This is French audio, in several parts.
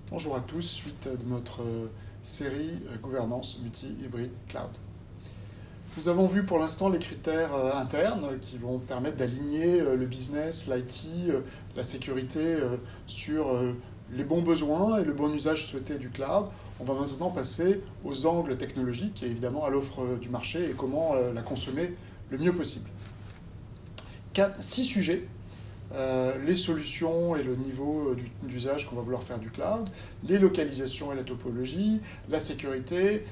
Bonjour à tous, suite de notre série Gouvernance multi-hybride cloud. Nous avons vu pour l'instant les critères internes qui vont permettre d'aligner le business, l'IT, la sécurité sur les bons besoins et le bon usage souhaité du cloud. On va maintenant passer aux angles technologiques et évidemment à l'offre du marché et comment la consommer le mieux possible. 6 sujets. Les solutions et le niveau d'usage qu'on va vouloir faire du cloud, les localisations et la topologie, la sécurité,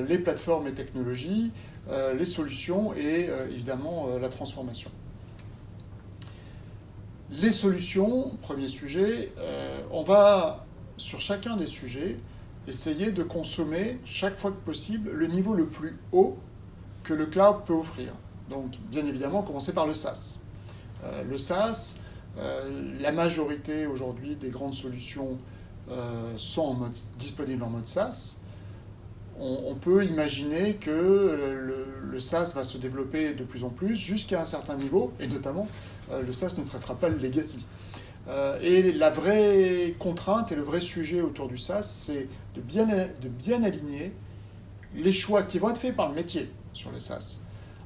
les plateformes et technologies, les solutions et évidemment la transformation. Les solutions, premier sujet, on va sur chacun des sujets essayer de consommer chaque fois que possible le niveau le plus haut que le cloud peut offrir. Donc bien évidemment commencer par le SaaS. Le SaaS, la majorité aujourd'hui des grandes solutions sont disponibles en mode SaaS. On peut imaginer que le SaaS va se développer de plus en plus jusqu'à un certain niveau, et notamment le SaaS ne traitera pas le legacy. Et la vraie contrainte et le vrai sujet autour du SaaS, c'est de bien aligner les choix qui vont être faits par le métier sur le SaaS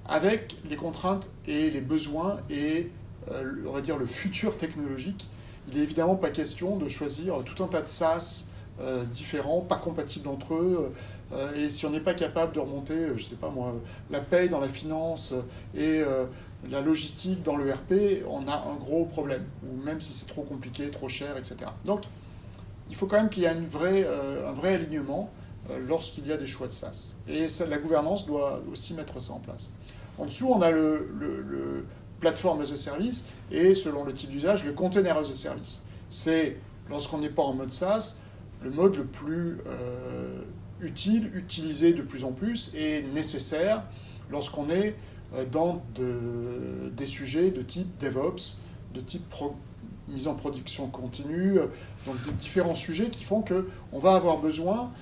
avec les contraintes et les besoins et on va dire le futur technologique. Il n'est évidemment pas question de choisir tout un tas de SaaS différents, pas compatibles entre eux, et si on n'est pas capable de remonter, je ne sais pas moi, la paye dans la finance et la logistique dans le RP, on a un gros problème, ou même si c'est trop compliqué, trop cher, etc. Donc, il faut quand même qu'il y ait un vrai alignement lorsqu'il y a des choix de SaaS. Et la gouvernance doit aussi mettre ça en place. En dessous, on a le plateforme as a service et, selon le type d'usage, le container as a service. C'est, lorsqu'on n'est pas en mode SaaS, le mode le plus utile, utilisé de plus en plus et nécessaire lorsqu'on est dans des sujets de type DevOps, de type mise en production continue, donc des différents sujets qui font qu'on va avoir besoin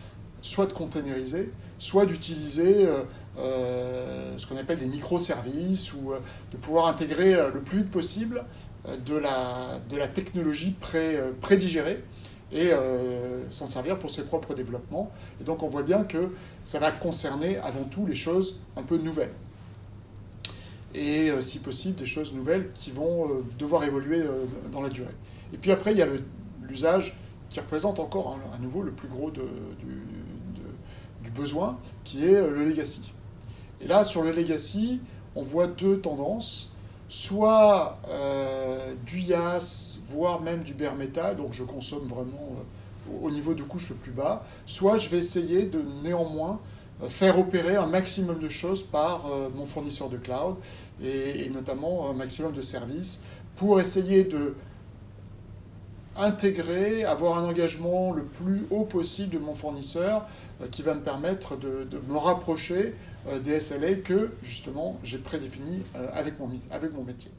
soit de containeriser, soit d'utiliser ce qu'on appelle des microservices ou de pouvoir intégrer le plus vite possible de la technologie prédigérée et s'en servir pour ses propres développements. Et donc on voit bien que ça va concerner avant tout les choses un peu nouvelles. Et si possible, des choses nouvelles qui vont devoir évoluer dans la durée. Et puis après, il y a l'usage qui représente encore à nouveau le plus gros du besoin, qui est le legacy. Et là, sur le legacy, on voit deux tendances. Soit du IaaS, voire même du bare metal, donc je consomme vraiment au niveau de couche le plus bas. Soit je vais essayer de néanmoins faire opérer un maximum de choses par mon fournisseur de cloud, et notamment un maximum de services, pour essayer de intégrer, avoir un engagement le plus haut possible de mon fournisseur qui va me permettre de me rapprocher des SLA que, justement, j'ai prédéfinis avec mon métier.